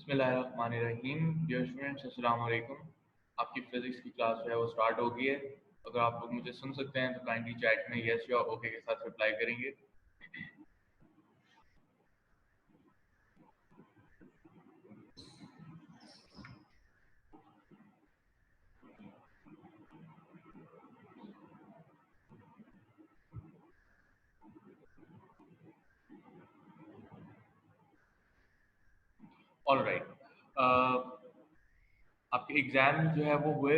बिस्मिल्लाहिर्रहमानिर्रहीम। Dear students, अस्सलाम वालेकुम। आपकी फिजिक्स की क्लास जो है वो स्टार्ट हो गई है। अगर आप लोग मुझे सुन सकते हैं तो काइंडली चैट में यस या ओके के साथ रिप्लाई करेंगे। ऑल राइट, आपके एग्ज़ाम जो है वो हुए।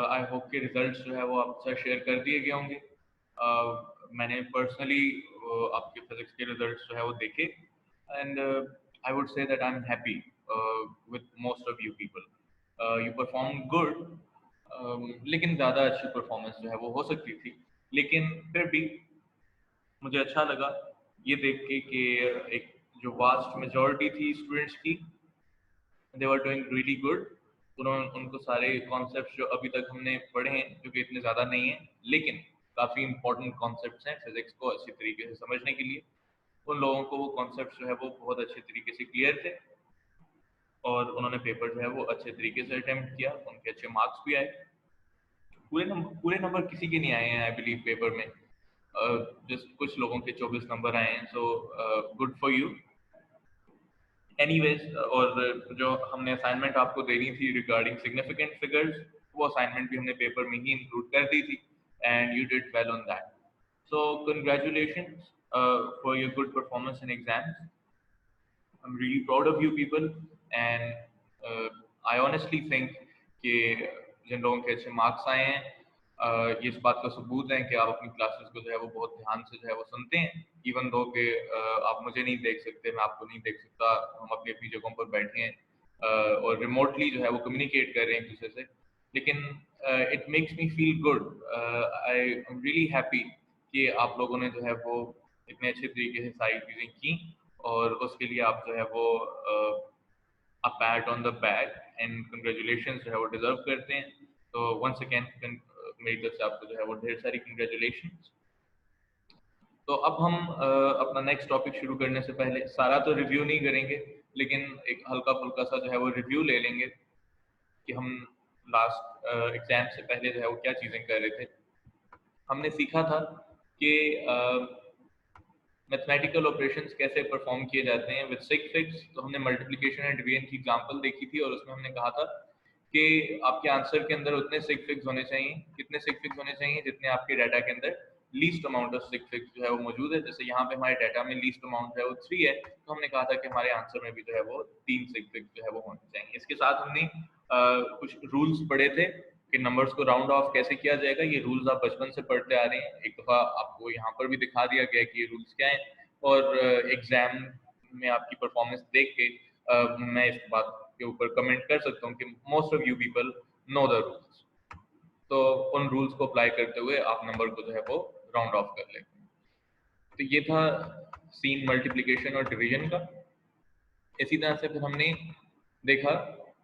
आई होप के रिजल्ट्स जो है वो आपसे शेयर कर दिए गए होंगे। मैंने पर्सनली आपके फिजिक्स के रिजल्ट्स जो है वो देखे and I would say that I am happy with most of you people. You perform good, लेकिन ज़्यादा अच्छी परफॉर्मेंस जो है वो हो सकती थी। लेकिन फिर भी मुझे अच्छा लगा ये देख के कि एक जो वास्ट मेजॉरिटी थी स्टूडेंट्स की, दे वर डूइंग रियली गुड। उन्होंने उनको सारे कॉन्सेप्ट्स जो अभी तक हमने पढ़े हैं, जो कि इतने ज़्यादा नहीं हैं लेकिन काफ़ी इंपॉर्टेंट कॉन्सेप्ट्स हैं फिजिक्स को अच्छी तरीके से समझने के लिए, उन लोगों को वो कॉन्सेप्ट्स जो है वो बहुत अच्छे तरीके से क्लियर थे और उन्होंने पेपर जो है वो अच्छे तरीके से अटेम्प्ट किया। उनके अच्छे मार्क्स भी आए। पूरे नंबर किसी के नहीं आए हैं आई बिलीव पेपर में। जस्ट कुछ लोगों के 24 नंबर आए हैं। So good for you. Anyways, और जो हमने असाइनमेंट आपको देनी थी रिगार्डिंग सिग्निफिकेंट फिगर्स, वो असाइनमेंट भी हमने पेपर में ही इंक्लूड कर दी थी and you did well on that. So congratulations for your good performance in exams. I'm really proud of you people and I honestly think कि जिन लोगों के अच्छे मार्क्स आए हैं, ये इस बात का सबूत है कि आप अपनी क्लासेस को जो है वो बहुत ध्यान से जो है वो सुनते हैं। इवन दो कि आप मुझे नहीं देख सकते, मैं आपको नहीं देख सकता, हम अपनी अपनी जगहों पर बैठे हैं और रिमोटली जो है वो कम्युनिकेट कर रहे हैं एक दूसरे से, लेकिन it makes me feel good. I am really happy कि आप लोगों ने जो है वो इतने अच्छे तरीके से सारी चीज़ें की और उसके लिए आप जो है वो a pat on the back and congratulations जो है वो डिजर्व करते हैं। तो वंस अगेन मेरी तरफ से आपको जो है वो ढेर सारी कंग्रेचुलेशंस। तो अब हम अपना नेक्स्ट टॉपिक शुरू करने से पहले सारा तो रिव्यू नहीं करेंगे, लेकिन एक हल्का फुल्का सा जो है वो रिव्यू ले लेंगे कि हम लास्ट एग्जाम से पहले जो है वो क्या चीज़ें कर रहे थे। हमने सीखा था कि मैथमेटिकल ऑपरेशंस कैसे परफॉर्म किए जाते हैं विद सिग फिग्स। तो हमने मल्टीप्लिकेशन एंड डिवीजन की एग्जांपल देखी थी और उसमें हमने कहा था कि आपके आंसर के अंदर उतने सिग फिग्स होने चाहिए, कितने सिग फिग्स होने चाहिए जितने आपके डाटा के अंदर least amount of sig figs जो है वो मौजूद है। जैसे यहाँ पे हमारे डाटा में लीस्ट अमाउंट है वो 3 है, तो हमने कहा था कि हमारे आंसर में भी जो है वो 3 सिग फिग्स जो है वो होने चाहिए। इसके साथ हमने कुछ रूल्स पढ़े थे कि नंबर्स को राउंड ऑफ कैसे किया जाएगा। ये रूल्स आप बचपन से पढ़ते आ रहे हैं, एक दफ़ा आपको यहाँ पर भी दिखा दिया गया कि ये रूल्स क्या हैं और एग्जाम में आपकी परफॉर्मेंस देख के मैं इस बात के ऊपर कमेंट कर सकता हूँ कि most of you people know the rules. तो उन रूल्स को अप्लाई करते हुए आप नंबर को जो है वो राउंड ऑफ कर लेते हैं। तो ये था सीन मल्टीप्लिकेशन और डिवीजन का। इसी तरह से फिर हमने देखा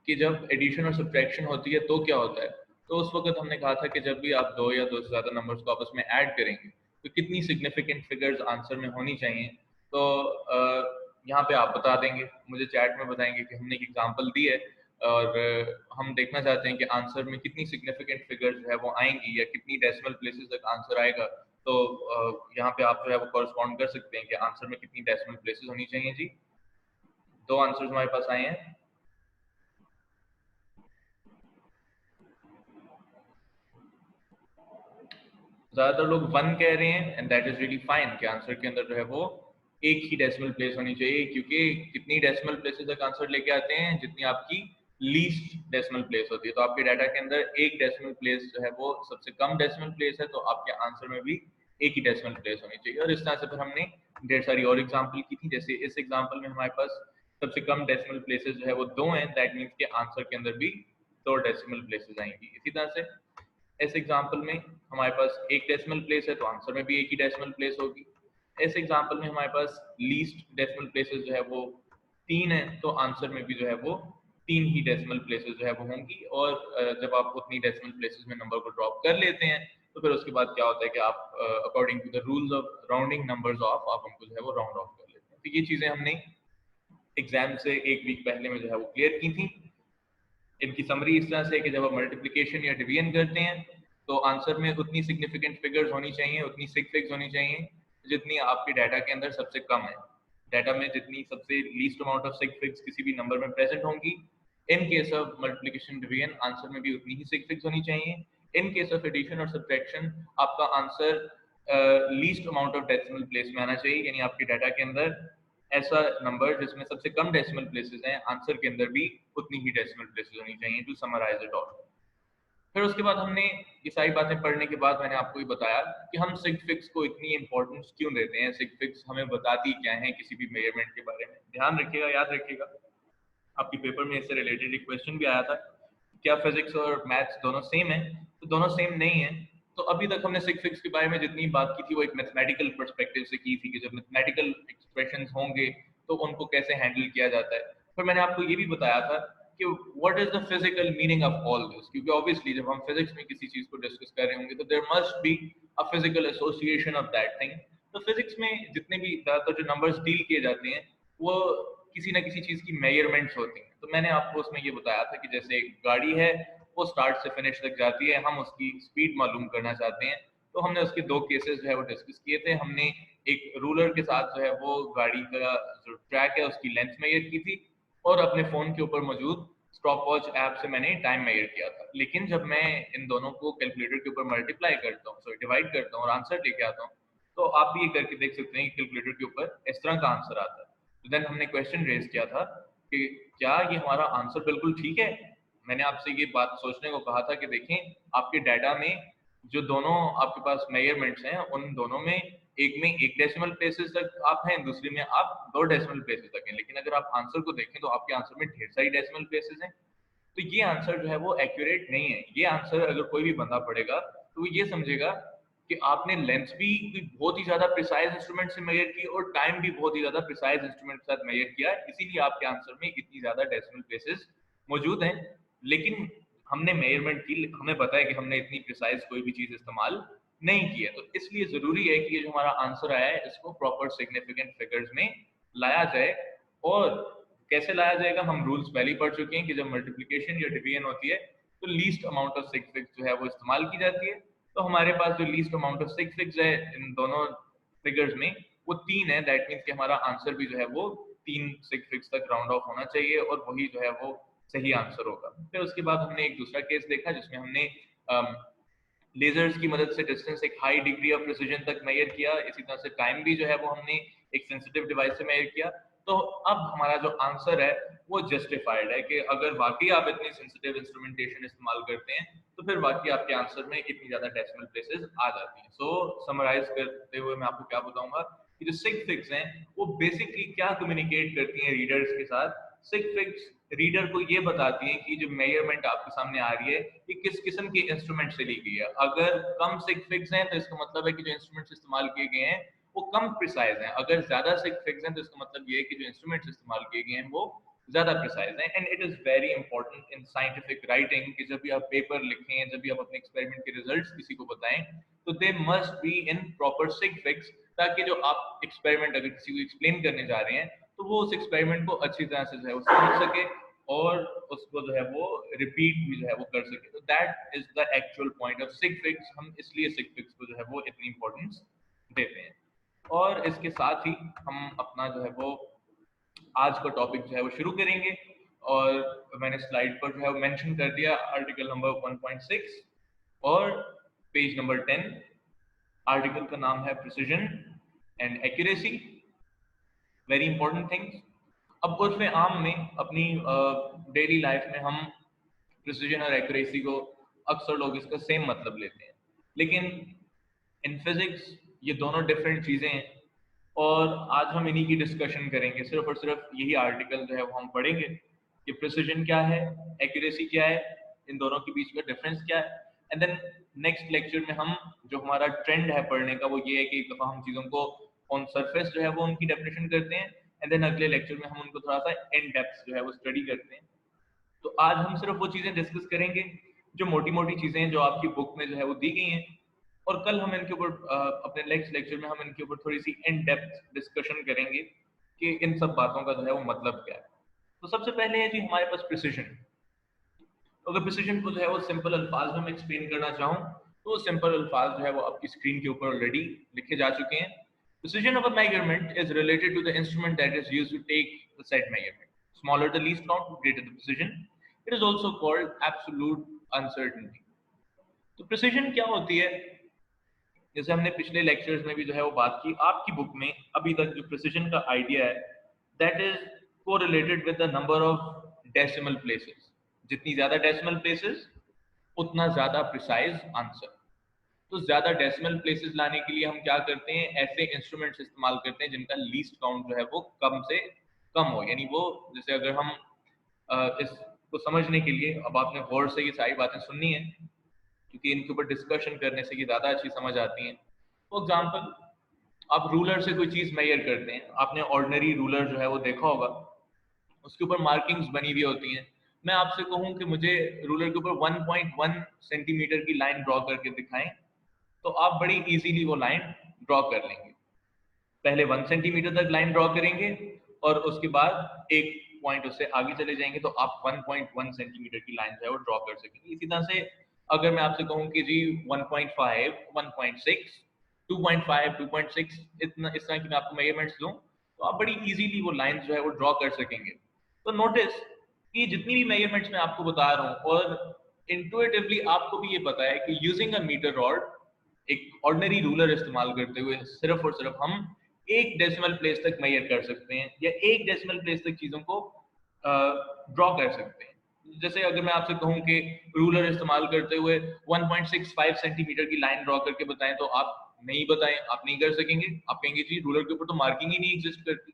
कि जब एडिशन और सब्ट्रैक्शन होती है तो क्या होता है। तो उस वक्त हमने कहा था कि जब भी आप दो या दो से ज़्यादा नंबर्स को आपस में ऐड करेंगे तो कितनी सिग्निफिकेंट फिगर्स आंसर में होनी चाहिए। तो यहाँ पे आप बता देंगे, मुझे चैट में बताएंगे कि हमने एक एग्जांपल दी है और हम देखना चाहते हैं कि आंसर में कितनी सिग्निफिकेंट फिगर्स जो है वो आएंगी या कितनी डेसिमल प्लेसेस तक आंसर आएगा। तो यहाँ पे आप जो है वो कॉरस्पॉन्ड कर सकते हैं कि आंसर में कितनी डेसिमल प्लेसेस होनी चाहिए। जी, दो आंसर्स हमारे पास आए हैं। ज्यादातर लोग 1 कह रहे हैं and that is really fine कि आंसर के अंदर जो है वो एक ही डेसिमल प्लेस होनी चाहिए, क्योंकि कितनी डेसिमल प्लेसेस तक आंसर लेके आते हैं जितनी आपकी लीस्ट डेसिमल प्लेस होती है। तो आपके डाटा के अंदर एक डेसिमल प्लेस जो है वो सबसे कम डेसिमल प्लेस है, तो आपके आंसर में भी एक ही डेसिमल प्लेस होनी चाहिए। और इस तरह से फिर हमने ढेर सारी और एग्जाम्पल की थी। जैसे इस एग्जाम्पल में हमारे पास सबसे कम डेसिमल प्लेसेस जो है वो 2 हैं, दैट मीन्स के आंसर के अंदर भी 2 डेसिमल प्लेसेस आएंगी। इसी तरह से इस एग्जाम्पल में हमारे पास एक डेसिमल प्लेस है तो आंसर में भी एक ही डेसिमल प्लेस होगी। इस एग्जाम्पल में हमारे पास लीस्ट डेसिमल प्लेसेस जो है वो 3 है, तो आंसर में भी जो है वो 3 ही डेसिमल प्लेसेस जो है वो होंगी। और जब आप उतनी डेसिमल प्लेसेस में नंबर को ड्रॉप कर लेते हैं तो फिर उसके बाद क्या होता है कि आप according to the rules of rounding numbers off आप उनको जो है वो राउंड ऑफ कर लेते हैं। तो ये चीज़ें हमने एग्जाम से एक वीक पहले में जो है वो क्लियर की थी। इनकी समरी इस तरह से कि जब आप मल्टीप्लिकेशन या डिवीजन करते हैं तो आंसर में उतनी सिग्निफिकेंट फिगर्स होनी चाहिए, उतनी सिग फिग्स होनी चाहिए जितनी आपके डाटा के अंदर सबसे कम है। डाटा में जितनी सबसे least amount of sig figs किसी भी नंबर में प्रेजेंट होंगी, in case of multiplication division answer में भी उतनी ही सिग फिग्स होनी चाहिए। इन केस ऑफ एडिशन और सब्ट्रैक्शन आपका answer least amount of decimal place में आना चाहिए, यानी आपके डाटा के अंदर ऐसा नंबर जिसमें सबसे कम डेसिमल प्लेसेस हैं, आंसर के अंदर भी उतनी ही डेसिमल प्लेसेस होनी चाहिए टू समराइज इट ऑल। फिर उसके बाद हमने ये सारी बातें पढ़ने के बाद मैंने आपको ये बताया कि हम सिग फिग्स को इतनी इंपॉर्टेंस क्यों देते हैं, सिग फिग्स हमें बताती क्या है किसी भी मेजरमेंट के बारे में। ध्यान रखिएगा, याद रखिएगा, आपके पेपर में इससे रिलेटेड एक क्वेश्चन भी आया था, क्या फिजिक्स और मैथ्स दोनों सेम है? तो दोनों सेम नहीं है। तो अभी तक हमने सिग फिग्स के बारे में जितनी बात की थी वो एक मैथमेटिकल पर्सपेक्टिव से की थी कि जब मैथमेटिकल एक्सप्रेशंस होंगे तो उनको कैसे हैंडल किया जाता है। फिर मैंने आपको ये भी बताया था कि what is the physical meaning of all this, क्योंकि ऑब्वियसली जब हम फिजिक्स में किसी चीज को डिस्कस कर रहे होंगे तो there must be a physical association of that thing. तो फिजिक्स में जितने भी ज्यादातर जो नंबर्स डील किए जाते हैं वो किसी ना किसी चीज की मेजरमेंट्स होती हैं। तो मैंने आपको उसमें ये बताया था कि जैसे एक गाड़ी है वो स्टार्ट से फिनिश तक जाती है, हम उसकी स्पीड मालूम करना चाहते हैं, तो हमने उसके दो केसेस जो है वो डिस्कस किए थे। हमने एक रूलर के साथ जो है वो गाड़ी का जो ट्रैक है उसकी लेंथ मेजर की थी, और अपने फोन के ऊपर मौजूद स्टॉप वॉच ऐप से मैंने टाइम मेजर किया था। लेकिन जब मैं इन दोनों को कैलकुलेटर के ऊपर मल्टीप्लाई करता हूँ, सॉरी डिवाइड करता हूँ और आंसर लेके आता हूँ, तो आप भी ये करके देख सकते हैं कि कैलकुलेटर के ऊपर इस तरह का आंसर आता है। तो देन हमने क्वेश्चन रेज किया था कि क्या ये हमारा आंसर बिल्कुल ठीक है। मैंने आपसे ये बात सोचने को कहा था कि देखें आपके डाटा में जो दोनों आपके पास मेजरमेंट्स हैं उन दोनों में एक में एक डेसिमल प्लेसेस तक आप हैं, दूसरी में आप दो डेसिमल प्लेसेस तक हैं, लेकिन अगर आप आंसर को देखें तो आपके आंसर में ढेर सारी डेसिमल प्लेसेस हैं। तो ये आंसर जो है वो एक्यूरेट नहीं है। ये आंसर अगर कोई भी बंदा पढ़ेगा तो वो ये समझेगा कि आपने लेंथ भी बहुत ही ज्यादा प्रिसाइज इंस्ट्रूमेंट से मेजर की और टाइम भी बहुत ही ज्यादा प्रिसाइज इंस्ट्रूमेंट के साथ मेजर किया, इसीलिए आपके आंसर में इतनी ज्यादा डेसिमल प्लेसेस मौजूद हैं। लेकिन हमने मेजरमेंट की, हमें पता है कि हमने इतनी प्रिसाइज कोई भी चीज इस्तेमाल नहीं की है, तो इसलिए जरूरी है कि ये जो हमारा आंसर आया है इसको प्रॉपर सिग्निफिकेंट फिगर्स में लाया जाए। और कैसे लाया जाएगा, हम रूल्स पहले ही पढ़ चुके हैं कि जब मल्टीप्लिकेशन या डिवीजन होती है तो least amount of sig figs जो है वो इस्तेमाल की जाती है। तो हमारे पास जो least amount of sig figs है इन दोनों फिगर्स में वो 3 है। दैट मीन्स कि हमारा आंसर भी जो है वो 3 सिग फिग्स तक राउंड ऑफ होना चाहिए और वही जो है वो सही आंसर होगा। फिर उसके बाद हमने एक दूसरा केस देखा जिसमें हमने लेजर्स की मदद से डिस्टेंस एक हाई डिग्री ऑफ प्रिसीजन तक मेजर किया, इसी तरह से टाइम भी जो है वो हमने एक सेंसिटिव डिवाइस से मेजर किया। तो अब हमारा जो आंसर है वो जस्टिफाइड है कि अगर वाकई आप इतनी सेंसिटिव इंस्ट्रूमेंटेशन इस्तेमाल करते हैं तो फिर वाकई आपके आंसर में इतनी ज्यादा डेसिमल प्लेसेस आ जाती हैं। सो समराइज करते हुए मैं आपको क्या बताऊंगा कि जो सिग फिग्स हैं वो बेसिकली क्या कम्युनिकेट करती हैं रीडर्स के साथ। सिग फिग्स रीडर को ये बताती है कि जो मेजरमेंट आपके सामने आ रही है ये किस किस्म के इंस्ट्रूमेंट से ली गई है। अगर कम सिग फिग्स हैं तो इसका मतलब है कि जो इंस्ट्रूमेंट्स इस्तेमाल किए गए हैं वो कम प्रिसाइज हैं, अगर ज्यादा सिग फिग्स हैं तो इसका मतलब ये है कि जो इंस्ट्रूमेंट्स इस्तेमाल किए गए हैं वो ज्यादा प्रिसाइज हैं। And it is very important in scientific writing कि जब भी आप पेपर लिखें, जब भी आप अपने एक्सपेरिमेंट के रिजल्ट्स किसी को बताएं तो they must be in proper sig figs, ताकि जो आप एक्सपेरिमेंट अगर किसी को एक्सप्लेन करने जा रहे हैं तो वो उस एक्सपेरिमेंट को अच्छी तरह से जो है वो समझ सके और उसको जो है वो रिपीट भी जो है वो कर सके। तो that is the actual point of sig figs. हम इसलिए सिग फिग्स को जो है वो इतनी इंपॉर्टेंस देते हैं। और इसके साथ ही हम अपना जो है वो आज का टॉपिक जो है वो शुरू करेंगे। और मैंने स्लाइड पर जो है वो मेंशन कर दिया आर्टिकल नंबर 1.6 और पेज नंबर 10। आर्टिकल का नाम है precision and accuracy, very important things. अब उसमें आम में अपनी डेली लाइफ में हम प्रिसिजन और एक्यूरेसी को अक्सर लोग इसका सेम मतलब लेते हैं, लेकिन इन फिजिक्स ये दोनों डिफरेंट चीजें हैं और आज हम इन्हीं की डिस्कशन करेंगे। सिर्फ और सिर्फ यही आर्टिकल जो है वो हम पढ़ेंगे कि प्रिसिजन क्या है, एक्यूरेसी क्या है, इन दोनों के बीच में डिफरेंस क्या है। एंड देन नेक्स्ट लेक्चर में हम जो हमारा ट्रेंड है पढ़ने का वो ये है कि एक दफा हम चीजों को ऑन सरफेस जो है वो उनकी डेफिनेशन करते हैं एंड देन अगले लेक्चर में हम उनको थोड़ा सा इन डेप्थ जो है वो स्टडी करते हैं। तो आज हम सिर्फ वो चीजें डिस्कस करेंगे जो मोटी मोटी चीजें हैं जो आपकी बुक में जो है वो दी गई हैं, और कल हम इनके ऊपर अपने नेक्स्ट लेक्चर में हम इनके ऊपर थोड़ी सी इन डेप्थ डिस्कशन करेंगे कि इन सब बातों का जो है वो मतलब क्या है। तो सबसे पहले है जी हमारे पास प्रिसिजन। अगर प्रिसिजन को जो है वो सिंपल अल्फाज में मैं एक्सप्लेन करना चाहूँ तो सिंपल अल्फाज जो है वो आपकी स्क्रीन के ऊपर ऑलरेडी लिखे जा चुके हैं। Precision of a measurement is related to the instrument that is used to take the set measurement. Smaller the least count, greater the precision. It is also called absolute uncertainty. तो precision क्या होती है, जैसे हमने पिछले lectures में भी जो है वो बात की, आपकी बुक में अभी तक जो प्रिसिजन का आइडिया है that is correlated with the number of decimal places. जितनी ज्यादा डेसिमल प्लेसेस उतना ज्यादा प्रिसाइज आंसर। तो ज्यादा डेसिमल प्लेसेस लाने के लिए हम क्या करते हैं, ऐसे इंस्ट्रूमेंट्स इस्तेमाल करते हैं जिनका लीस्ट काउंट जो है वो कम से कम हो। यानी वो जैसे अगर हम इसको समझने के लिए, अब आपने गौर से ये सारी बातें सुननी है क्योंकि इनके ऊपर डिस्कशन करने से ये ज़्यादा अच्छी समझ आती हैं। फॉर एग्जाम्पल, आप रूलर से कोई चीज़ मेजर करते हैं, आपने ऑर्डिनरी रूलर जो है वो देखा होगा, उसके ऊपर मार्किंग्स बनी हुई होती हैं। मैं आपसे कहूँ कि मुझे रूलर के ऊपर 1.1 सेंटीमीटर की लाइन ड्रॉ करके दिखाएं, तो आप बड़ी इजीली वो लाइन ड्रॉ कर लेंगे। पहले 1 सेंटीमीटर तक लाइन ड्रॉ करेंगे और उसके बाद एक पॉइंट उससे आगे चले जाएंगे तो आप 1.1 सेंटीमीटर की लाइन जो है वो ड्रॉ कर सकेंगे। इसी तरह से अगर मैं आपसे कहूँ कि जी 1.5, 1.6, 2.5, 2.6 इतना इस तरह की मैं आपको मेजरमेंट्स दूं तो आप बड़ी इजीली वो लाइन जो है वो ड्रॉ कर सकेंगे। तो नोटिस कि जितनी भी मेजरमेंट्स मैं आपको बता रहा हूँ और इंटुइटिवली आपको भी ये पता है कि यूजिंग अ मीटर रॉड, एक ऑर्डिनरी रूलर इस्तेमाल करते हुए सिर्फ और सिर्फ हम एक डेसिमल प्लेस तक मेजर कर सकते हैं या एक डेसिमल प्लेस तक चीजों को ड्रॉ कर सकते हैं। जैसे अगर मैं आपसे कहूं कि रूलर इस्तेमाल करते हुए 1.65 सेंटीमीटर की लाइन ड्रॉ करके बताएं तो आप नहीं बताएं, आप नहीं कर सकेंगे। आप कहेंगे जी रूलर के ऊपर तो मार्किंग ही नहीं एग्जिस्ट करती।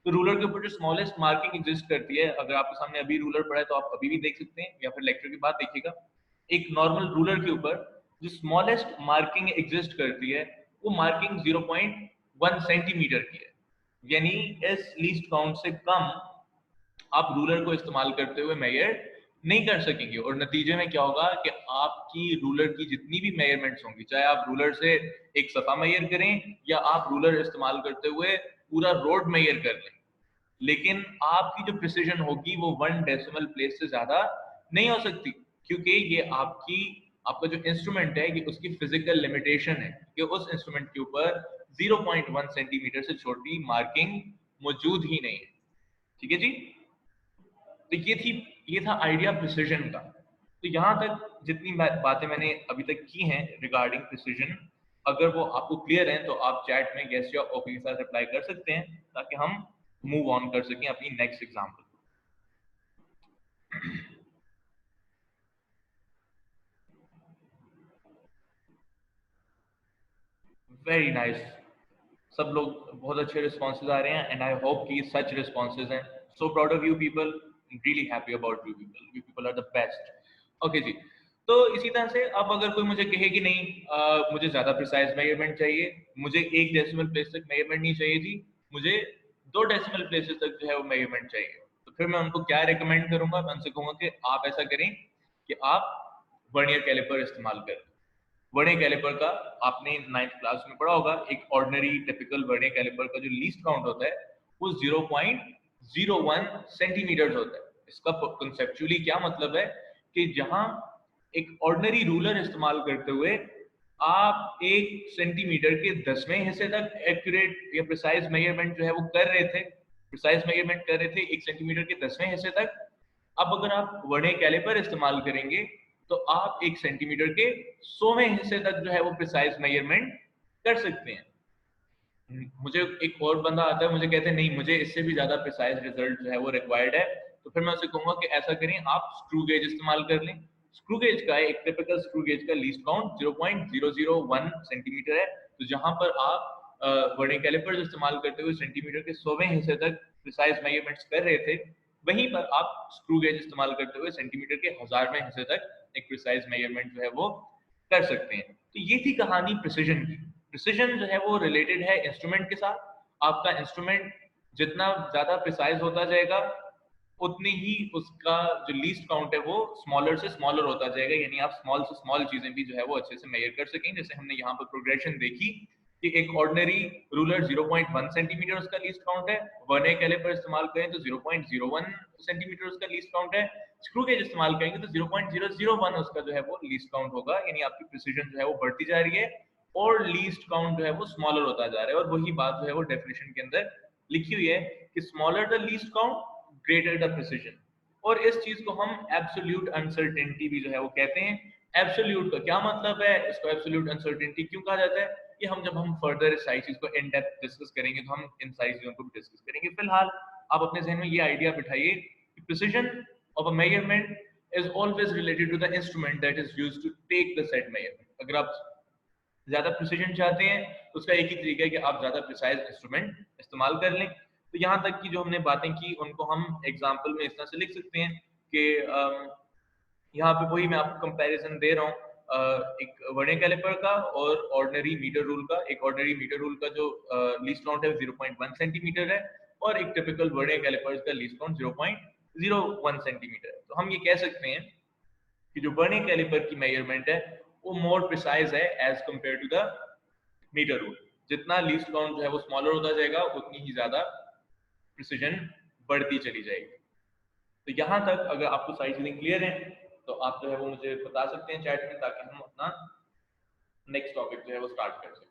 तो रूलर के ऊपर जो स्मॉलेस्ट मार्किंग एग्जिस्ट करती है, अगर आपके सामने अभी रूलर पड़ा है तो आप अभी भी देख सकते हैं या फिर लेक्चर के बाद देखिएगा, एक नॉर्मल रूलर के ऊपर जो स्मॉलेस्ट मार्किंग एग्जिस्ट करती है वो मार्किंग 0.1 सेंटीमीटर की है। यानी इस लीस्ट काउंट से कम आप रूलर को इस्तेमाल करते हुए मेजर नहीं कर सकेंगे और नतीजे में क्या होगा कि आपकी रूलर की जितनी भी मेजरमेंट्स होंगी, चाहे आप रूलर से एक सफा मेजर करें या आप रूलर इस्तेमाल करते हुए पूरा रोड मेजर कर लें, लेकिन आपकी जो प्रिसिजन होगी वो 1 डेसिमल प्लेस से ज्यादा नहीं हो सकती, क्योंकि ये आपका जो इंस्ट्रूमेंट है ये उसकी फिजिकल लिमिटेशन है कि उस इंस्ट्रूमेंट के ऊपर 0.1 सेंटीमीटर से छोटी मार्किंग मौजूद ही नहीं है। ठीक है जी। तो ये था आइडिया प्रिसिजन का। तो यहाँ तक जितनी बातें मैंने अभी तक की हैं रिगार्डिंग प्रिसिजन, अगर वो आपको क्लियर है तो आप चैट में यस या ओके के साथ रिप्लाई कर सकते हैं ताकि हम मूव ऑन कर सकें अपनी नेक्स्ट एग्जाम्पल। वेरी नाइस, सब लोग बहुत अच्छे रिस्पॉन्सेज आ रहे हैं एंड आई होप कि सच रिस्पॉन्सेज हैं। So proud of you people, really happy about you people are the best. Okay ji. तो इसी तरह से अब अगर कोई मुझे कहे कि नहीं मुझे ज्यादा प्रिसाइज मेजरमेंट चाहिए, मुझे 1 डेसिमल प्लेस तक मेजरमेंट नहीं चाहिए जी, मुझे 2 डेसिमल प्लेसेस तक जो है वो मेजरमेंट चाहिए, तो फिर मैं उनको क्या रिकमेंड करूंगा, मैं उनसे कहूंगा कि आप ऐसा करें कि आप वर्नियर कैलिपर इस्तेमाल करें। वर्नियर कैलिपर का आपने 9th क्लास में पढ़ा होगा, एक ऑर्डिनरी टिपिकल वर्नियर कैलिपर का जो लीस्ट काउंट होता है वो 0.01 सेंटीमीटर होता है। इसका कंसेप्चुअली क्या मतलब है कि जहां एक ऑर्डिनरी रूलर इस्तेमाल करते हुए आप 1 सेंटीमीटर के 10वें हिस्से तक एक्यूरेट या प्रिसाइज मेजरमेंट जो है वो कर रहे थे, प्रिसाइज मेजरमेंट कर रहे थे 1 सेंटीमीटर के 10वें हिस्से तक। अब अगर आप वर्नियर कैलिपर इस्तेमाल करेंगे तो आप 1 सेंटीमीटर के 100वें हिस्से तक जो है वो प्रिसाइज मेजरमेंट कर सकते हैं। मुझे एक और बंदा आता है, मुझे कहते हैं नहीं मुझे इससे भी ज्यादा प्रिसाइज रिजल्ट जो है वो रिक्वायर्ड है, तो फिर मैं उसे कहूंगा कि ऐसा करें आप स्क्रू गेज इस्तेमाल कर लें। स्क्रू गेज का एक टिपिकल स्क्रू गेज का लीस्ट काउंट 0.001 सेंटीमीटर है। तो जहां पर आप वर्नियर कैलिपर्स इस्तेमाल करते हुए सेंटीमीटर के 100वें हिस्से तक प्रिसाइज मेजरमेंट्स कर रहे थे, वहीं पर आप स्क्रू गेज इस्तेमाल करते हुए सेंटीमीटर के 1000वें हिस्से तक एक प्रिसाइज मेजरमेंट जो है वो कर सकते हैं। तो ये थी कहानी प्रिसिजन की। प्रिसिजन जो है वो रिलेटेड है इंस्ट्रूमेंट के साथ। आपका इंस्ट्रूमेंट जितना ज्यादा प्रिसाइज होता जाएगा उतनी ही उसका जो लीस्ट काउंट है वो स्मॉलर से स्मॉलर होता जाएगा, यानी आप स्मॉल से स्मॉल चीजें भी जो है वो अच्छे से मेजर कर सकें। जैसे हमने यहाँ पर प्रोग्रेशन देखी कि एक ऑर्डिनरी रूलर 0.1 सेंटीमीटर उसका लीस्ट काउंट है, वर्नियर कैलिपर इस्तेमाल करें तो 0.01 सेंटीमीटर उसका लीस्ट काउंट है, स्क्रू गेज इस्तेमाल करेंगे तो 0.001 उसका जो है वो लीस्ट काउंट होगा, यानी आपकी प्रिसीजन जो है वो बढ़ती जा रही है और लीस्ट काउंट जो है वो स्मॉलर होता जा रहा है। और वही बात जो है वो डेफिनेशन के अंदर लिखी हुई है कि smaller the least count greater the precision. और इस चीज को हम एब्सोल्यूट अनसर्टेनिटी भी जो है वो कहते हैं। एब्सोल्यूट का क्या मतलब है, इसको एब्सोल्यूट अनसर्टेनिटी क्यों कहा जाता है, कि हम जब हम फर्दर इस सारी चीज को इन डेप्थ डिस्कस करेंगे तो हम इन सारी चीजों को भी डिस्कस करेंगे। फिलहाल आप अपने जहन में ये आइडिया बिठाइए कि precision of a measurement is always related to the instrument that is used to take the said measurement. अगर आप ज्यादा प्रिसीजन चाहते हैं तो उसका एक ही तरीका है कि आप ज्यादा प्रिसाइज इंस्ट्रूमेंट इस्तेमाल कर लें। तो यहाँ तक की जो हमने बातें की उनको हम एग्जाम्पल में इस तरह से लिख सकते हैं कि यहाँ पे वही मैं आपको कंपैरिजन दे रहा हूँ एक वर्नियर कैलिपर का और ऑर्डिनरी मीटर रूल का। एक ऑर्डिनरी मीटर रूल का जो लीस्ट काउंट है 0.1 सेंटीमीटर है और एक टिपिकल वर्नियर कैलिपर का लीस्ट काउंट 0.01 सेंटीमीटर है। तो हम ये कह सकते हैं कि जो वर्नियर कैलिपर की मेजरमेंट है वो मोर प्रिसाइज है as compare to the metre rule. जितना लीस्ट काउंट जो है वो स्मॉलर होता जाएगा उतनी ही ज्यादा प्रिसीजन बढ़ती चली जाएगी। तो यहाँ तक अगर आपको सारी चीजें क्लियर हैं तो आप जो है वो मुझे बता सकते हैं चैट में, ताकि हम अपना नेक्स्ट टॉपिक जो है वो स्टार्ट कर सकें।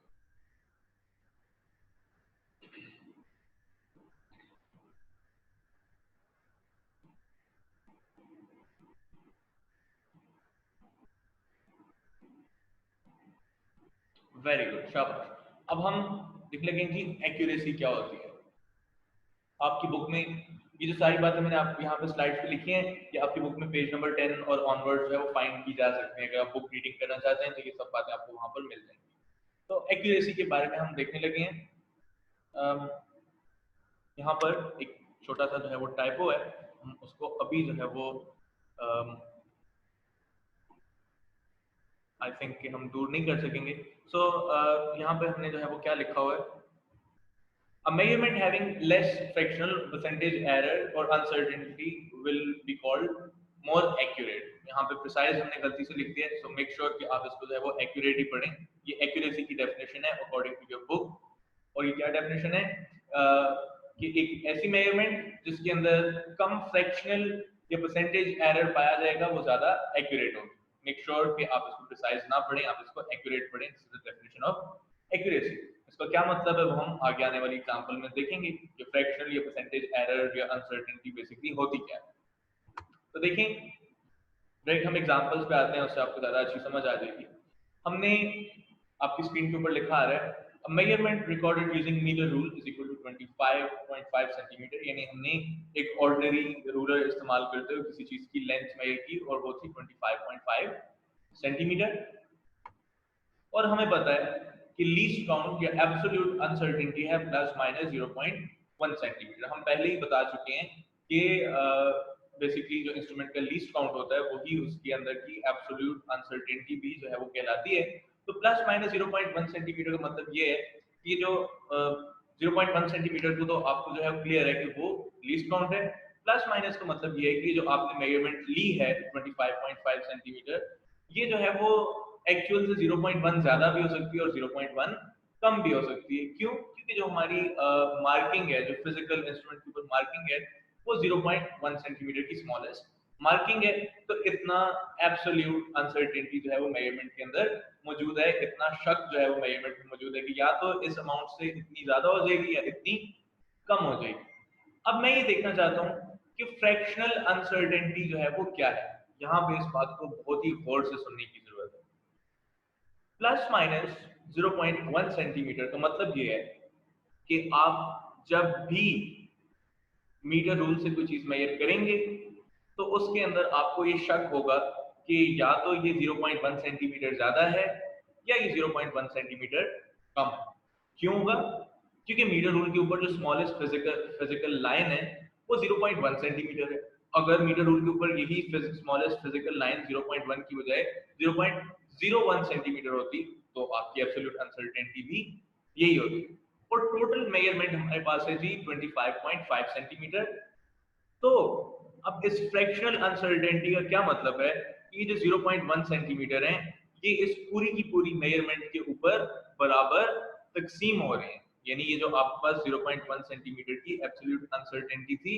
वेरी गुड, शाबाश। अब हम देख लेंगे कि एक्यूरेसी क्या होती है। आपकी बुक में ये जो सारी बातें मैंने आप यहाँ पे स्लाइड्स पे लिखी हैं, कि आपकी बुक में पेज नंबर 10 और ऑनवर्ड जो है वो फाइंड की जा सकते हैं। अगर आप बुक रीडिंग करना चाहते हैं तो ये सब बातें आपको वहां पर मिल जाएंगी। तो एक्यूरेसी के बारे में हम देखने लगे हैं। यहाँ पर एक छोटा सा जो है वो टाइपो है, हम उसको अभी जो है वो आई थिंक कि हम दूर नहीं कर सकेंगे। सो यहाँ पे हमने जो है वो क्या लिखा हुआ है, a measurement having less fractional percentage error or uncertainty will be called more accurate। यहाँ पे precise हमने गलती से लिख दिया है, so make sure कि आप इसको जो है वो accurate ही पढ़ें। ये accuracy की definition है according to your book। और ये क्या definition है कि एक ऐसी measurement जिसके अंदर कम fractional या percentage error पाया जाएगा वो ज्यादा accurate होगी। make sure कि आप इसको precise ना पढ़ें, आप इसको accurate पढ़ें। this is the definition of accuracy। इसका क्या मतलब है वो हम आगे आने वाली एग्जांपल में देखेंगे कि फ्रैक्शनल या परसेंटेज एरर या अनसर्टेनिटी बेसिकली होती क्या है। तो देखें, डायरेक्ट हम एग्जांपल्स पे आते हैं, उससे आपको ज्यादा अच्छी समझ आ जाएगी। हमने आपकी स्क्रीन के ऊपर लिखा आ रहा है a measurement recorded using meter rule is equal to 25.5 centimetre. यानी हमने एक ऑर्डिनरी रूलर इस्तेमाल करते हुए किसी चीज की लेंथ मेजर की और वो थी 25.5 सेंटीमीटर। और हमें पता है कि लीस्ट काउंट या एब्सोल्यूट अनसर्टेनिटी है प्लस माइनस 0.1 सेंटीमीटर। हम पहले ही बता चुके हैं कि बेसिकली जो इंस्ट्रूमेंट का लीस्ट काउंट होता है वही उसके अंदर की एब्सोल्यूट अनसर्टेनिटी भी जो है वो कहलाती है। तो प्लस माइनस 0.1 सेंटीमीटर का मतलब ये है कि जो 0.1 सेंटीमीटर को तो आपको जो है क्लियर है कि वो लीस्ट काउंट है। प्लस माइनस का मतलब ये है कि जो आपने मेजरमेंट ली है 25.5 सेंटीमीटर, ये जो है वो एक्चुअल से 0.1 ज्यादा भी हो सकती है और 0.1 कम भी हो सकती है। क्यों? क्योंकि जो हमारी मार्किंग है, जो फिजिकल इंस्ट्रूमेंट के ऊपर मार्किंग है वो 0.1 सेंटीमीटर की स्मॉलेस्ट मार्किंग है। तो इतना एब्सोल्यूट अनसर्टेनिटी जो है वो मेजरमेंट के अंदर मौजूद है, इतना शक जो है वो मेजरमेंट में मौजूद है कि या तो इस अमाउंट से इतनी ज्यादा हो जाएगी या इतनी कम हो जाएगी। अब मैं ये देखना चाहता हूँ कि फ्रैक्शनल अनसर्टेनिटी जो है वो क्या है। यहाँ पे इस बात को बहुत ही गौर से सुनने की जरूरत है। प्लस माइनस 0.1 सेंटीमीटर का मतलब ये है कि आप जब भी मीटर रूल से कोई चीज मेजर करेंगे तो उसके अंदर आपको ये शक होगा कि या तो ये 0.1 सेंटीमीटर ज्यादा है या ये 0.1 सेंटीमीटर कम। क्यों होगा? क्योंकि मीटर रूल के ऊपर जो स्मॉलेस्ट फिजिकल लाइन है वो 0.1 सेंटीमीटर है। अगर मीटर रूल के ऊपर यही स्मॉलेस्ट फिजिकल लाइन 0.1 की बजाय 0.01 सेंटीमीटर होती तो आपकी एब्सोल्यूट अनसर्टेनिटी भी यही होती। और टोटल मेजरमेंट हमारे पास है जी 25.5 सेंटीमीटर। तो अब इस फ्रैक्शनल अनसर्टेनिटी का क्या मतलब है कि ये जो 0.1 सेंटीमीटर है ये इस पूरी की पूरी मेजरमेंट के ऊपर बराबर तकसीम हो रहे हैं, यानी ये जो आपके पास 0.1 सेंटीमीटर की एब्सोल्यूट अनसर्टेनिटी थी,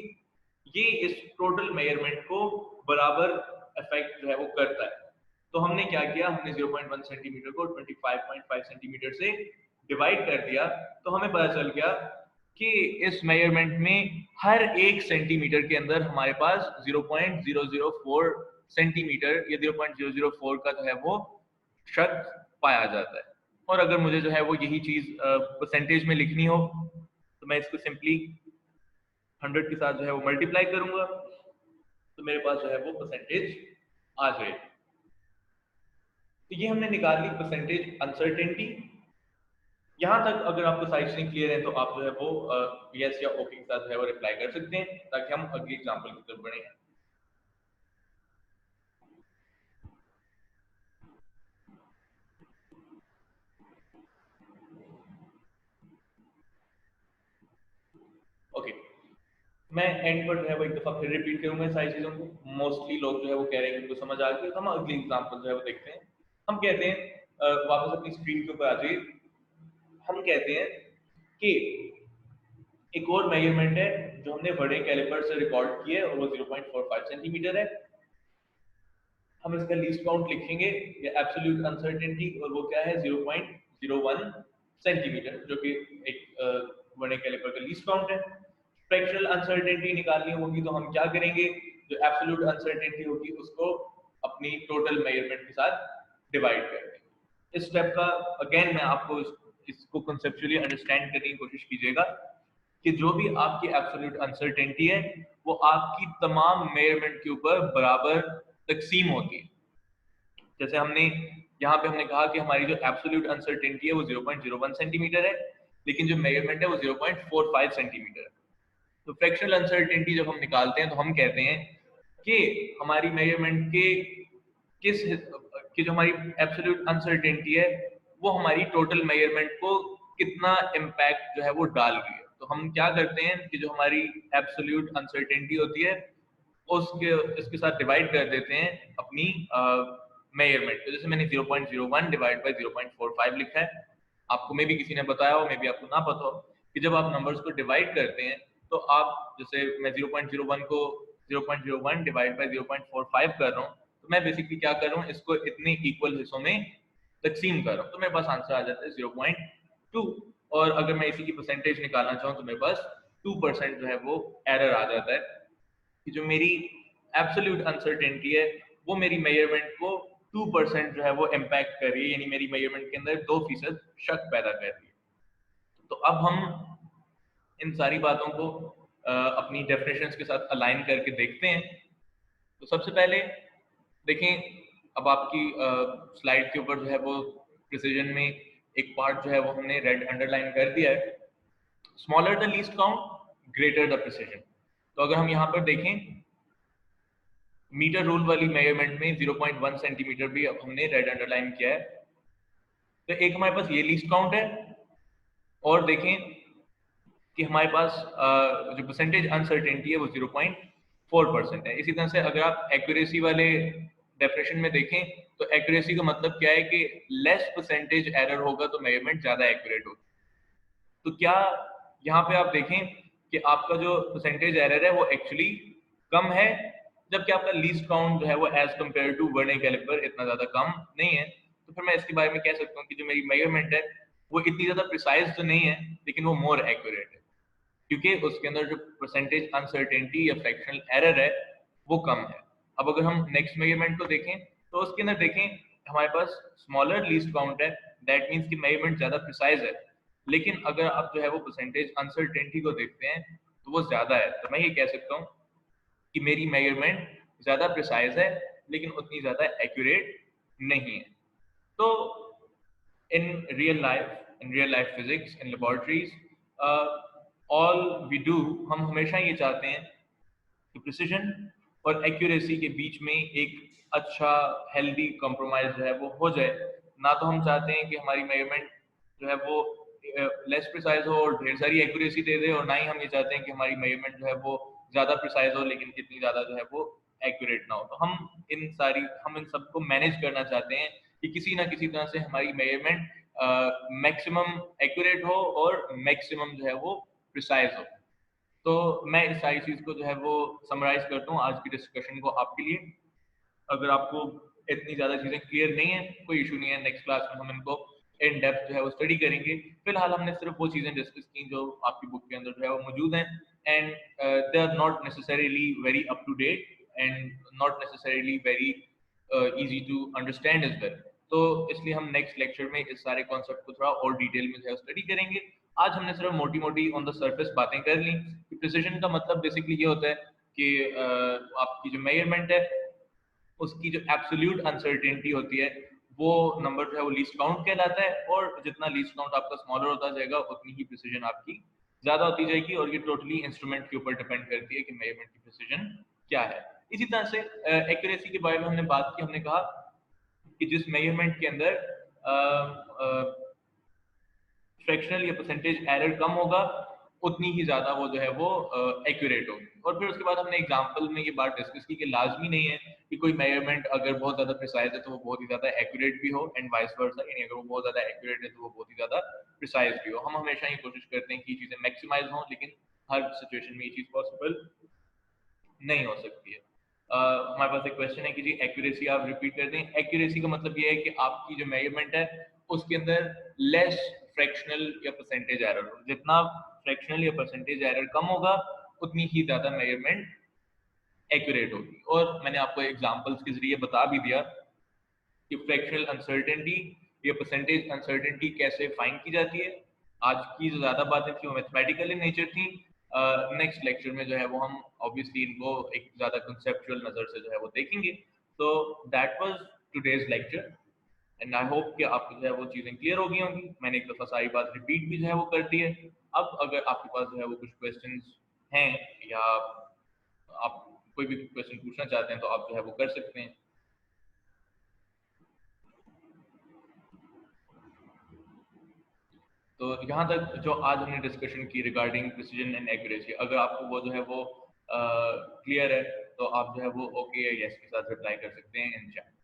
ये इस टोटल मेजरमेंट को बराबर इफेक्ट जो है वो करता है। तो हमने क्या किया, हमने 0.1 सेंटीमीटर को 25.5 सेंटीमीटर से डिवाइड कर दिया, तो हमें पता चल गया कि इस मेजरमेंट में हर एक सेंटीमीटर के अंदर हमारे पास 0.004 सेंटीमीटर या 0.004 का जो है वो शक पाया जाता है। और अगर मुझे जो है वो यही चीज परसेंटेज में लिखनी हो तो मैं इसको सिंपली 100 के साथ जो है वो मल्टीप्लाई करूंगा, तो मेरे पास जो है वो परसेंटेज आ जाएगी। तो ये हमने निकाल ली परसेंटेज अनसर्टेनिटी। यहाँ तक अगर आपको सारी चीजें क्लियर है तो आप जो है वो यस या ओके के साथ जो है वो रिप्लाई कर सकते हैं, ताकि हम अगली एग्जांपल की तरफ बढ़ें। ओके, मैं एंड पर जो है वो एक दफा फिर रिपीट करूंगा सारी चीजों को। मोस्टली लोग जो है वो कह रहे हैं कि उनको समझ आ गई, तो हम अगली एग्जांपल जो है वो देखते हैं। हम कहते हैं वापस अपनी स्क्रीन के ऊपर आ जाइए। हम कहते हैं कि एक और मेजरमेंट है जो हमने बड़े कैलिपर से रिकॉर्ड किया है और वो 0.45 सेंटीमीटर है। हम इसका लीस्ट काउंट लिखेंगे या एब्सोल्यूट अनसर्टेनिटी, और वो क्या है 0.01 सेंटीमीटर, जो कि एक बड़े कैलिपर का लीस्ट काउंट है। फ्रैक्शनल अनसर्टेनिटी निकालनी होगी तो हम क्या करेंगे, जो एब्सोल्यूट अनसर्टेनिटी होगी उसको अपनी टोटल मेजरमेंट के साथ डिवाइड करेंगे। इस स्टेप का अगेन मैं आपको इसको कंसेप्चुअली अंडरस्टैंड करने की कोशिश कीजिएगा कि जो भी आपकी एब्सोल्यूट अनसर्टेनिटी है वो आपकी तमाम मेजरमेंट के ऊपर बराबर तकसीम होती है। जैसे हमने यहाँ पे हमने कहा कि हमारी जो एब्सोल्यूट अनसर्टेनिटी है वो 0.01 सेंटीमीटर है, लेकिन जो मेजरमेंट है वो 0.45 सेंटीमीटर है। तो फ्रैक्शनल अनसर्टेनिटी जब हम निकालते हैं तो हम कहते हैं कि हमारी मेजरमेंट के किस कि जो हमारी एब्सोल्यूट अनसर्टेनिटी है वो हमारी टोटल मेजरमेंट को कितना इम्पैक्ट जो है वो डाल रही है। तो हम क्या करते हैं कि जो हमारी एब्सोल्यूट अनसर्टेनिटी होती है उसके इसके साथ डिवाइड कर देते हैं अपनी मेजरमेंट। तो जैसे मैंने 0.01 डिवाइड बाय 0.45 लिखा है। आपको मे भी किसी ने बताया हो, मे भी आपको ना पता हो कि जब आप नंबर्स को डिवाइड करते हैं तो आप, जैसे मैं 0.01 को 0.01 डिवाइड बाय 0.45 कर रहा हूँ, तो मैं बेसिकली क्या कर रहा हूँ, इसको इतने इक्वल हिस्सों में तकसीम कर रहा हूँ, तो मेरे पास आंसर आ जाता है 0.2। और अगर मैं इसी की परसेंटेज निकालना चाहूँ तो मेरे पास 2% जो है वो एरर आ जाता है कि जो मेरी एब्सोल्यूट अनसर्टेनिटी है वो मेरी मेजरमेंट को 2% जो है वो इम्पैक्ट कर रही है, यानी मेरी मेजरमेंट के अंदर 2% शक पैदा कर रही है। तो अब हम इन सारी बातों को अपनी डेफिनेशंस के साथ अलाइन करके देखते हैं। तो सबसे पहले देखें, अब आपकी स्लाइड के ऊपर जो है वो प्रिसीजन में एक पार्ट जो है वो हमने रेड अंडरलाइन कर दिया है, smaller the least count greater the precision. तो अगर हम यहाँ पर देखें मीटर रूल वाली मेजरमेंट में 0.1 सेंटीमीटर भी अब हमने रेड अंडरलाइन किया है। तो एक हमारे पास ये लीस्ट काउंट है, और देखें कि हमारे पास जो परसेंटेज अनसर्टेनिटी है वो 0.4% है। इसी तरह से अगर आप एक्यूरेसी वाले डेफिनेशन में देखें तो एक्यूरेसी का मतलब क्या है कि लेस परसेंटेज एरर होगा तो मेजरमेंट ज्यादा एक्यूरेट होगी। तो क्या यहाँ पे आप देखें कि आपका जो परसेंटेज एरर है वो एक्चुअली कम है, जबकि आपका लीस्ट काउंट जो है वो as compare to vernier calliper इतना ज्यादा कम नहीं है। तो फिर मैं इसके बारे में कह सकता हूँ कि जो मेरी मेजरमेंट है वो इतनी ज्यादा प्रिसाइज तो नहीं है, लेकिन वो मोर एक्यूरेट है, क्योंकि उसके अंदर जो परसेंटेज अनसर्टेनिटी या फ्रैक्शनल एरर है वो कम है। अब अगर हम नेक्स्ट मेजरमेंट को देखें तो उसके अंदर देखें हमारे पास स्मॉलर लीस्ट काउंट है, दैट मीन्स कि मेजरमेंट ज्यादा प्रिसाइज है, लेकिन अगर आप जो है वो परसेंटेज अनसर्टेनिटी को देखते हैं तो वो ज्यादा है। तो मैं ये कह सकता हूँ कि मेरी मेजरमेंट ज्यादा प्रिसाइज है लेकिन उतनी ज्यादा एक्यूरेट नहीं है। तो in real life physics in laboratories, all we do, हम हमेशा ये चाहते हैं कि प्रिसिजन और एक्यूरेसी के बीच में एक अच्छा हेल्दी कॉम्प्रोमाइज जो है वो हो जाए। ना तो हम चाहते हैं कि हमारी मेजरमेंट जो है वो लेस प्रिसाइज हो और ढेर सारी एक्यूरेसी दे दे, और ना ही हम ये चाहते हैं कि हमारी मेजरमेंट जो है वो ज्यादा प्रिसाइज हो लेकिन इतनी ज्यादा जो है वो एक्यूरेट ना हो। तो हम इन सबको मैनेज करना चाहते हैं कि किसी ना किसी तरह से हमारी मेजरमेंट मैक्सिमम एक्यूरेट हो और मैक्सिमम जो है वो प्रिसाइज हो। तो मैं इस सारी चीज को जो है वो समराइज करता हूँ आज की डिस्कशन को आपके लिए। अगर आपको इतनी ज्यादा चीजें क्लियर नहीं है, कोई इशू नहीं है, नेक्स्ट क्लास में हम इनको इन डेप्थ जो है वो स्टडी करेंगे। फिलहाल हमने सिर्फ वो चीजें डिस्कस की जो आपकी बुक के अंदर जो है वो मौजूद हैं, and they are not necessarily very up to date and not necessarily very easy to understand as well. तो इसलिए हम नेक्स्ट लेक्चर में इस सारे कॉन्सेप्ट को थोड़ा और डिटेल में जो है स्टडी करेंगे। आज हमने सिर्फ मोटी मोटी ऑन द सरफेस बातें कर ली कि प्रिसिजन का मतलब बेसिकली ये होता है कि आपकी जो मेजरमेंट है उसकी जो एब्सोल्यूट अनसर्टेनिटी होती है वो नंबर जो है वो लीस्ट काउंट कहलाता है, और जितना लीस्ट काउंट आपका स्मॉलर होता जाएगा उतनी ही प्रिसिजन आपकी ज्यादा होती जाएगी, और ये टोटली इंस्ट्रूमेंट के ऊपर डिपेंड करती है कि मेजरमेंट की प्रिसिजन क्या है। इसी तरह से एक्यूरेसी के बारे में हमने बात की, हमने कहा कि जिस मेजरमेंट के अंदर फ्रैक्शनल या परसेंटेज एरर कम होगा उतनी ही ज्यादा वो जो है वो एक्यूरेट होगी। और फिर उसके बाद हमने एग्जांपल में ये बात डिस्कस की कि लाजमी नहीं है कि कोई मेजरमेंट अगर बहुत ज्यादा प्रिसाइज है तो वो बहुत ही ज्यादा एक्यूरेट भी हो, एंड वाइस वर्सा, यानी अगर वो बहुत ज्यादा एक्यूरेट है तो वो बहुत ही ज्यादा प्रिसाइज भी हो। हम हमेशा ये कोशिश करते हैं कि चीजें मैक्सिमाइज हों, लेकिन हर सिचुएशन में ये चीज पॉसिबल नहीं हो सकती है। हमारे पास एक क्वेश्चन है कि जी एक्यूरेसी आप रिपीट कर दें। एक्यूरेसी का मतलब ये है कि आपकी जो मेजरमेंट है उसके अंदर लेस फ्रैक्शनल या परसेंटेज एरर हो। जितना फ्रैक्शनल या परसेंटेज एरर कम होगा उतनी ही ज्यादा मेजरमेंट एक्यूरेट होगी। और मैंने आपको एग्जांपल्स के जरिए बता भी दिया कि फ्रैक्शनल अनसर्टेनिटी या परसेंटेज अनसर्टेनिटी कैसे फाइंड की जाती है। आज की जो ज्यादा बातें थी वो मैथमेटिकल इन नेचर थी। नेक्स्ट लेक्चर में जो है वो हम ऑब्वियसली इनको एक ज्यादा कंसेप्चुअल नजर से जो है वो देखेंगे। तो that was today's lecture, and I hope कि आपको जो है वो चीजें क्लियर हो गई होंगी। मैंने एक दफा सारी बात रिपीट भी जो है वो कर दी है। अब अगर आपके पास जो है वो कुछ क्वेश्चंस हैं या आप कोई भी क्वेश्चन पूछना चाहते हैं तो आप जो है वो कर सकते हैं। तो यहाँ तक जो आज हमने डिस्कशन की रिगार्डिंग प्रिसीजन एंड एक्यूरेसी, अगर आपको वो जो है वो क्लियर है तो आप जो है वो ओके या यस के साथ रिप्लाई कर सकते हैं इन चैट।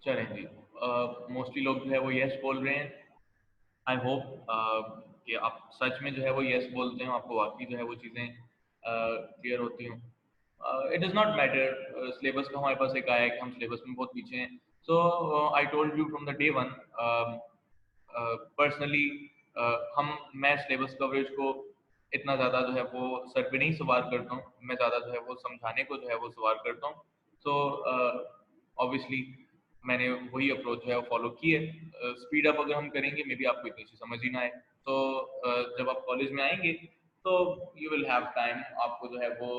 चलें जी, मोस्टली लोग जो है वो यस बोल रहे हैं। आई होप कि आप सच में जो है वो यस बोलते हो, आपको वाकई जो है वो चीज़ें क्लियर होती हों। It does not matter syllabus का हमारे पास एक आया है कि हम सिलेबस में बहुत पीछे हैं। So I told you from the day one, personally मैं सिलेबस कवरेज को इतना ज़्यादा जो है वो सर पे नहीं सवार करता हूँ, मैं ज़्यादा जो है वो समझाने को जो है वो सवार करता हूँ। सो ऑब्वियसली मैंने वही अप्रोच जो है वो फॉलो की है। स्पीड अप अगर हम करेंगे मे बी आपको इतनी सी समझ ही ना आए। तो जब आप कॉलेज में आएंगे तो यू विल हैव टाइम, आपको जो है वो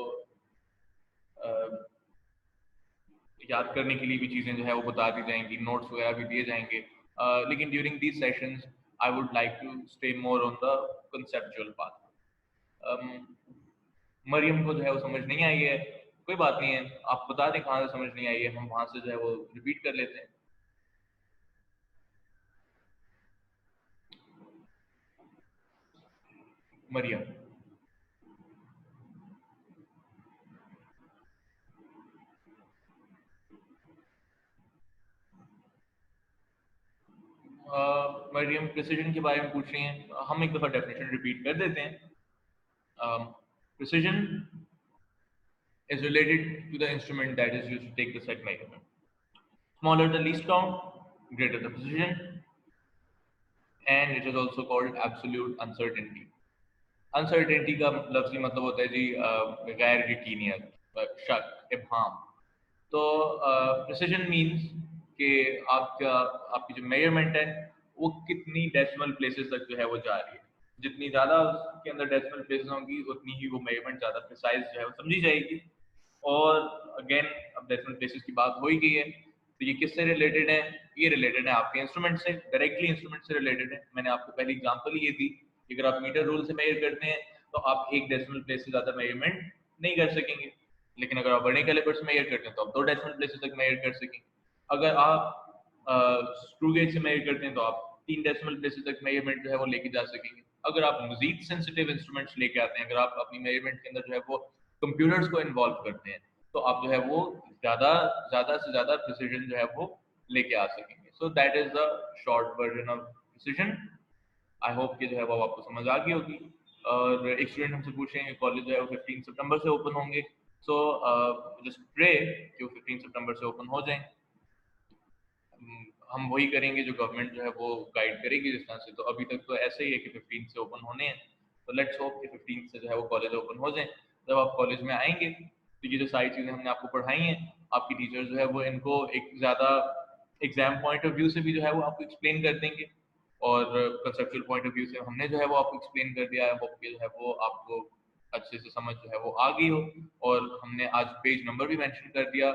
याद करने के लिए भी चीज़ें जो है वो बता दी जाएंगी, नोट्स वगैरह भी दिए जाएंगे। लेकिन during these sessions I would like to stay more on the conceptual path. Mariam को जो है वो समझ नहीं आई है, कोई बात नहीं है, आप बता दें कहाँ से समझ नहीं आई है, हम वहां से जो है वो रिपीट कर लेते हैं। मरियम, मरियम प्रिसिजन के बारे में पूछ रही हैं, हम एक दफ़ा डेफिनेशन रिपीट कर देते हैं। Precision is related to the instrument that is used to take the set measurement. Smaller the least count, greater the precision, and it is also called absolute uncertainty. Uncertainty का लफ्जी मतलब होता है जी गैर यकीनियत, शक, इब्हाम। तो प्रिसिजन मीन्स कि आपकी जो मेजरमेंट है वो कितनी डेसिमल प्लेसेस तक जो है वो जा रही है। जितनी ज़्यादा उसके अंदर डेसिमल प्लेसेस होंगी उतनी ही वो मेजरमेंट ज़्यादा प्रिसाइज जो है वो समझी जाएगी। और अगेन अब डेसिमल प्लेसेस की बात हो ही गई है तो ये किससे रिलेटेड है? ये रिलेटेड है आपके इंस्ट्रूमेंट से, डायरेक्टली इंस्ट्रूमेंट से रिलेटेड है। मैंने आपको पहली एग्जांपल ये दी कि अगर आप मीटर रूल से मेजर करते हैं तो आप एक डेसिमल प्लेस से ज़्यादा मेजरमेंट नहीं कर सकेंगे, लेकिन अगर आप बड़े कैलिपर से मेजर करते हैं तो आप 2 डेसिमल प्लेसेस तक मेजर कर सकेंगे। अगर आप स्क्रू गेज से मेजर करते हैं तो आप 3 डेसिमल प्लेसेस तक मेजरमेंट जो है वो लेके जा सकेंगे। अगर आप मजीद सेंसिटिव इंस्ट्रूमेंट्स लेके आते हैं, अगर आप अपनी मेजरमेंट के अंदर जो है वो कंप्यूटर्स को इन्वॉल्व करते हैं, तो आप जो है वो ज़्यादा ज़्यादा से ज़्यादा प्रिसीजन जो है वो लेके आ सकेंगे. So that is the short version of precision. I hope कि जो है वो आपको समझ आ गई होगी. और एक स्टूडेंट हमसे पूछ रहे हैं कॉलेज जो है वो 15 सितंबर से ओपन होंगे. सो जस्ट प्रे कि वो 15 सितंबर से ओपन हो जाएं. हम वही करेंगे जो गवर्नमेंट जो है वो गाइड करेगी जिस तरह से. तो अभी तक तो ऐसे ही है कि 15 से ओपन होने हैं, तो लेट्स होप कि 15 से जो है वो कॉलेज ओपन हो जाए. जब आप कॉलेज में आएंगे तो ये जो सारी चीज़ें हमने आपको पढ़ाई हैं, आपकी टीचर जो है वो इनको एक ज़्यादा एग्जाम पॉइंट ऑफ व्यू से भी जो है वो आपको एक्सप्लेन कर देंगे, और कंसेप्चुअल पॉइंट ऑफ व्यू से हमने जो है वो आपको एक्सप्लेन कर दिया है. होप कि जो है वो आपको अच्छे से समझ जो है वो आ गई हो. और हमने आज पेज नंबर भी मेंशन कर दिया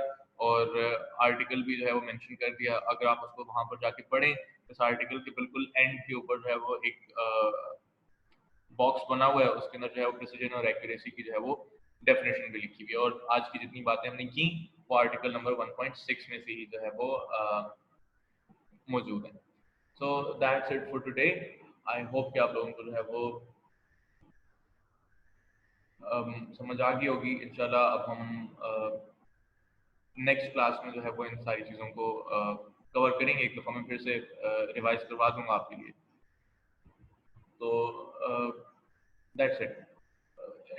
और आर्टिकल भी जो है वो मेंशन कर दिया. अगर आप उसको वहां पर जाके पढ़ें, इस आर्टिकल के बिल्कुल एंड के ऊपर जो है वो एक बॉक्स बना हुआ है, उसके अंदर जो है वो प्रिसीजन और एक्यूरेसी की जो है वो डेफिनेशन भी लिखी हुई है. और आज की जितनी बातें हमने की वो आर्टिकल नंबर 1.6 में से ही जो है वो मौजूद है. So that's it for today. I hope कि आप लोगों को जो है वो समझ आ गई होगी. इंशाल्लाह अब हम नेक्स्ट क्लास में जो है वो इन सारी चीज़ों को कवर करेंगे. एक दफ़ा मैं फिर से रिवाइज करवा दूंगा आपके लिए. तो दैट्स इट.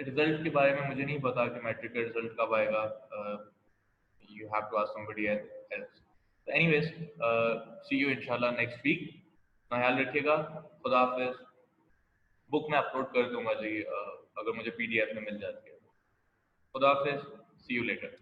रिजल्ट के बारे में मुझे नहीं पता कि मैट्रिक का रिजल्ट कब आएगा. You have to ask somebody else. Anyways, see you इंशाल्लाह नेक्स्ट वीक. ख्याल रखिएगा. खुदा हाफिज. बुक मैं अपलोड कर दूंगा जी, अगर मुझे PDF में मिल जाती है. खुदा हाफिज. सी यू लेटर.